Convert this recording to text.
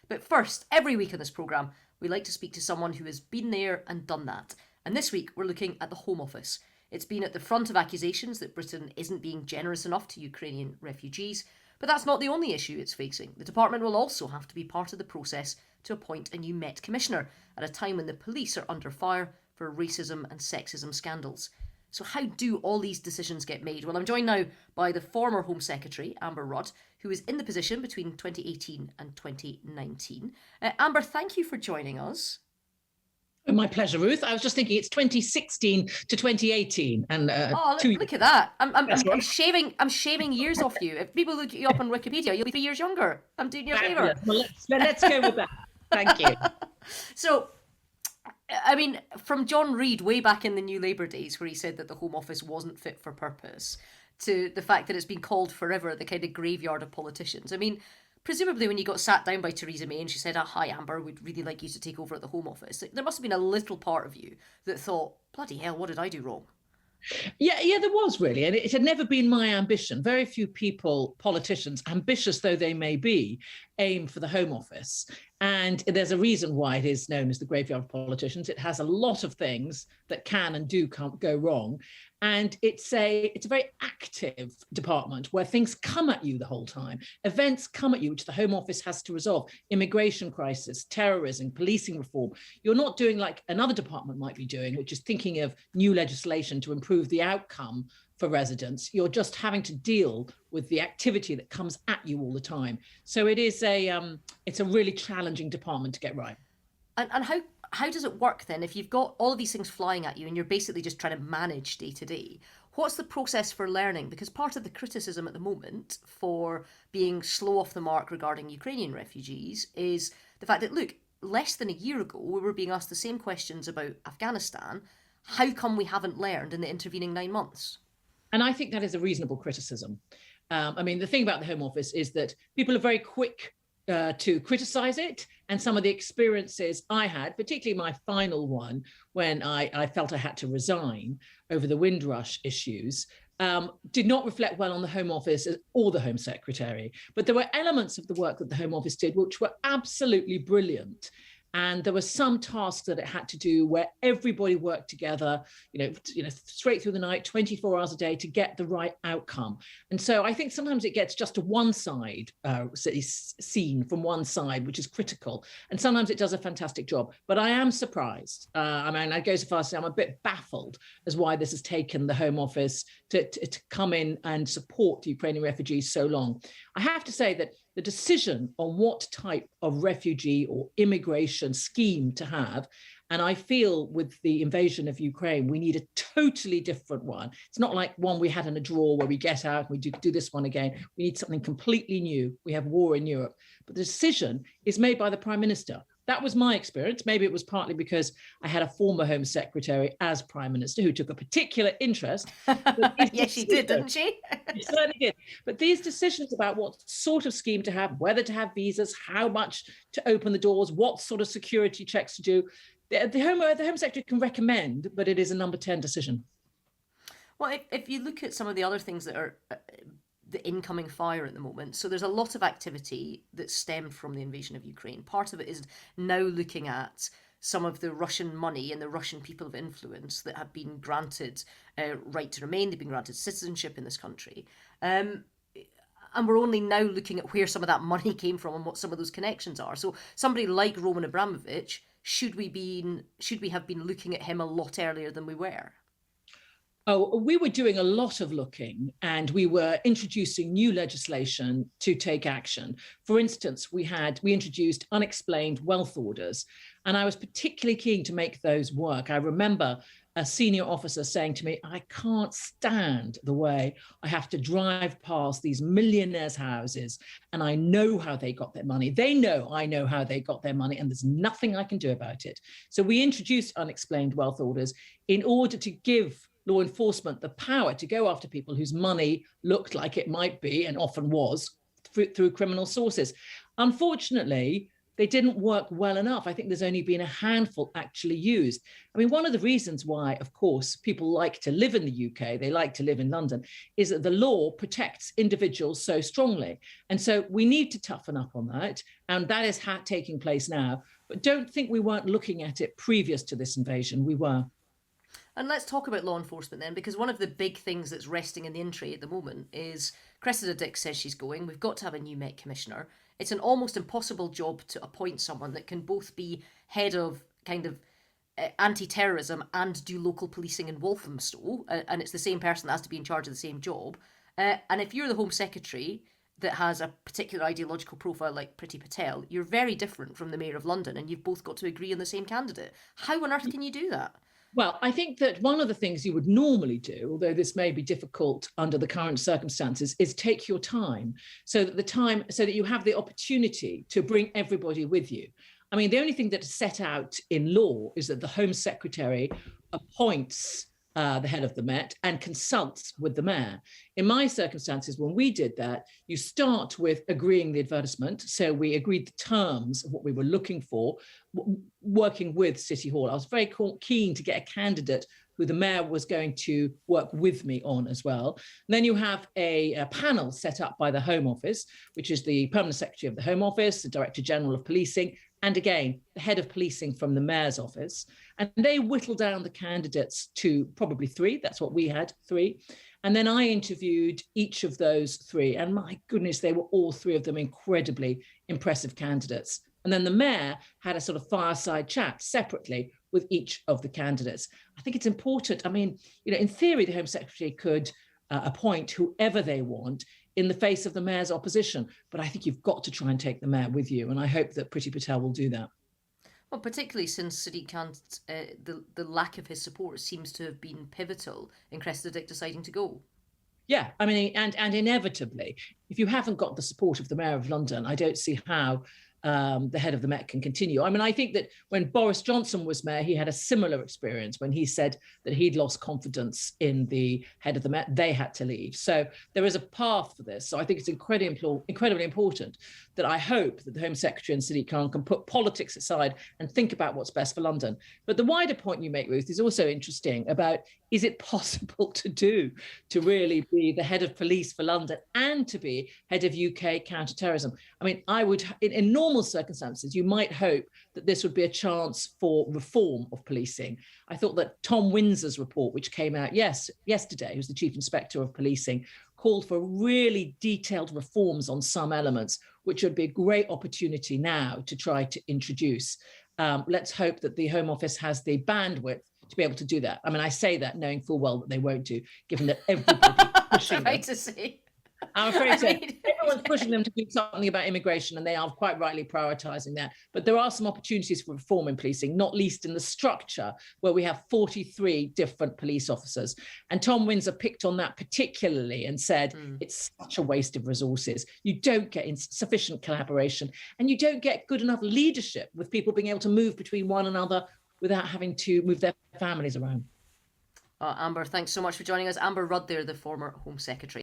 But first, every week on this programme, we like to speak to someone who has been there and done that. And this week, we're looking at the Home Office. It's been at the front of accusations that Britain isn't being generous enough to Ukrainian refugees. But that's not the only issue it's facing. The department will also have to be part of the process to appoint a new Met Commissioner at a time when the police are under fire for racism and sexism scandals. So how do all these decisions get made? Well, I'm joined now by the former Home Secretary, Amber Rudd, who was in the position between 2018 and 2019. Amber, thank you for joining us. My pleasure, Ruth. I was just thinking it's 2016 to 2018, and look at that! I'm shaving years off you. If people look you up on Wikipedia, you'll be 3 years younger. I'm doing you a favour. Well, let's go with that. Thank you. So, I mean, from John Reid way back in the New Labour days, where he said that the Home Office wasn't fit for purpose, to the fact that it's been called forever the kind of graveyard of politicians. I mean, presumably when you got sat down by Theresa May and she said, hi Amber, we'd really like you to take over at the Home Office, there must have been a little part of you that thought, bloody hell, what did I do wrong? Yeah, there was really. And it had never been my ambition. Very few people, politicians, ambitious though they may be, aim for the Home Office. And there's a reason why it is known as the graveyard of politicians. It has a lot of things that can and do go wrong. And it's a very active department where things come at you the whole time. Events come at you, which the Home Office has to resolve. Immigration crisis, terrorism, policing reform. You're not doing like another department might be doing, which is thinking of new legislation to improve the outcome for residents. You're just having to deal with the activity that comes at you all the time. So it is it's a really challenging department to get right. And how does it work then? If you've got all of these things flying at you and you're basically just trying to manage day to day, what's the process for learning? Because part of the criticism at the moment for being slow off the mark regarding Ukrainian refugees is the fact that, look, less than a year ago, we were being asked the same questions about Afghanistan. How come we haven't learned in the intervening 9 months? And I think that is a reasonable criticism. I mean, the thing about the Home Office is that people are very quick to criticise it. And some of the experiences I had, particularly my final one, when I felt I had to resign over the Windrush issues, did not reflect well on the Home Office or the Home Secretary. But there were elements of the work that the Home Office did which were absolutely brilliant. And there were some tasks that it had to do where everybody worked together, straight through the night, 24 hours a day to get the right outcome. And so I think sometimes it gets just to one side, seen from one side, which is critical. And sometimes it does a fantastic job. But I am surprised. I go so far as to say I'm a bit baffled as why this has taken the Home Office to come in and support the Ukrainian refugees so long. I have to say that the decision on what type of refugee or immigration scheme to have, and I feel with the invasion of Ukraine, we need a totally different one. It's not like one we had in a drawer where we get out and we do this one again. We need something completely new. We have war in Europe. But the decision is made by the Prime Minister. That was my experience. Maybe it was partly because I had a former Home Secretary as Prime Minister who took a particular interest. Yes, she did, didn't she? She certainly did. But these decisions about what sort of scheme to have, whether to have visas, how much to open the doors, what sort of security checks to do, the Home Secretary can recommend, but it is a number 10 decision. Well, if you look at some of the other things that are the incoming fire at the moment. So there's a lot of activity that stemmed from the invasion of Ukraine. Part of it is now looking at some of the Russian money and the Russian people of influence that have been granted right to remain. They've been granted citizenship in this country. And we're only now looking at where some of that money came from and what some of those connections are. So somebody like Roman Abramovich, should we have been looking at him a lot earlier than we were? Oh, we were doing a lot of looking and we were introducing new legislation to take action. For instance, we introduced unexplained wealth orders, and I was particularly keen to make those work. I remember a senior officer saying to me, I can't stand the way I have to drive past these millionaires' houses and I know how they got their money. They know I know how they got their money and there's nothing I can do about it. So we introduced unexplained wealth orders in order to give law enforcement the power to go after people whose money looked like it might be and often was through criminal sources. Unfortunately, they didn't work well enough. I think there's only been a handful actually used. I mean, one of the reasons why, of course, people like to live in the UK, they like to live in London, is that the law protects individuals so strongly. And so we need to toughen up on that. And that is taking place now. But don't think we weren't looking at it previous to this invasion. We were. And let's talk about law enforcement then, because one of the big things that's resting in the in tray at the moment is Cressida Dick says she's going. We've got to have a new Met Commissioner. It's an almost impossible job to appoint someone that can both be head of kind of anti-terrorism and do local policing in Walthamstow, and it's the same person that has to be in charge of the same job. And if you're the Home Secretary that has a particular ideological profile like Priti Patel, you're very different from the Mayor of London, and you've both got to agree on the same candidate. How on earth can you do that? Well, I think that one of the things you would normally do, although this may be difficult under the current circumstances, is take your time so that you have the opportunity to bring everybody with you. I mean, the only thing that is set out in law is that the Home Secretary appoints the head of the Met and consults with the mayor. In my circumstances, when we did that, you start with agreeing the advertisement. So we agreed the terms of what we were looking for, working with City Hall. I was very keen to get a candidate who the mayor was going to work with me on as well. And then you have a panel set up by the Home Office, which is the Permanent Secretary of the Home Office, the Director General of Policing, and again, the head of policing from the mayor's office. And they whittle down the candidates to probably 3. That's what we had, 3. And then I interviewed each of those 3. And my goodness, they were all 3 of them incredibly impressive candidates. And then the mayor had a sort of fireside chat separately with each of the candidates. I think it's important. I mean, in theory, the Home Secretary could appoint whoever they want in the face of the mayor's opposition. But I think you've got to try and take the mayor with you. And I hope that Priti Patel will do that. Well, particularly since Sadiq Khan's, the lack of his support seems to have been pivotal in Cressida Dick deciding to go. Yeah, I mean, and inevitably, if you haven't got the support of the Mayor of London, I don't see how the head of the Met can continue. I mean, I think that when Boris Johnson was mayor, he had a similar experience when he said that he'd lost confidence in the head of the Met. They had to leave. So there is a path for this. So I think it's incredibly important that I hope that the Home Secretary and Sadiq Khan can put politics aside and think about what's best for London. But the wider point you make, Ruth, is also interesting about, is it possible to really be the head of police for London and to be head of UK counterterrorism? I mean, I would, in normal circumstances, you might hope that this would be a chance for reform of policing. I thought that Tom Windsor's report, which came out yesterday, who's the Chief Inspector of Policing, called for really detailed reforms on some elements, which would be a great opportunity now to try to introduce. Let's hope that the Home Office has the bandwidth to be able to do that. I mean, I say that knowing full well that they won't do, given that everybody's pushing them. To say. I'm afraid so. Everyone's pushing them to do something about immigration, and they are quite rightly prioritising that. But there are some opportunities for reform in policing, not least in the structure, where we have 43 different police officers. And Tom Windsor picked on that particularly and said, it's such a waste of resources. You don't get sufficient collaboration, and you don't get good enough leadership with people being able to move between one another without having to move their families around. Amber, thanks so much for joining us. Amber Rudd there, the former Home Secretary.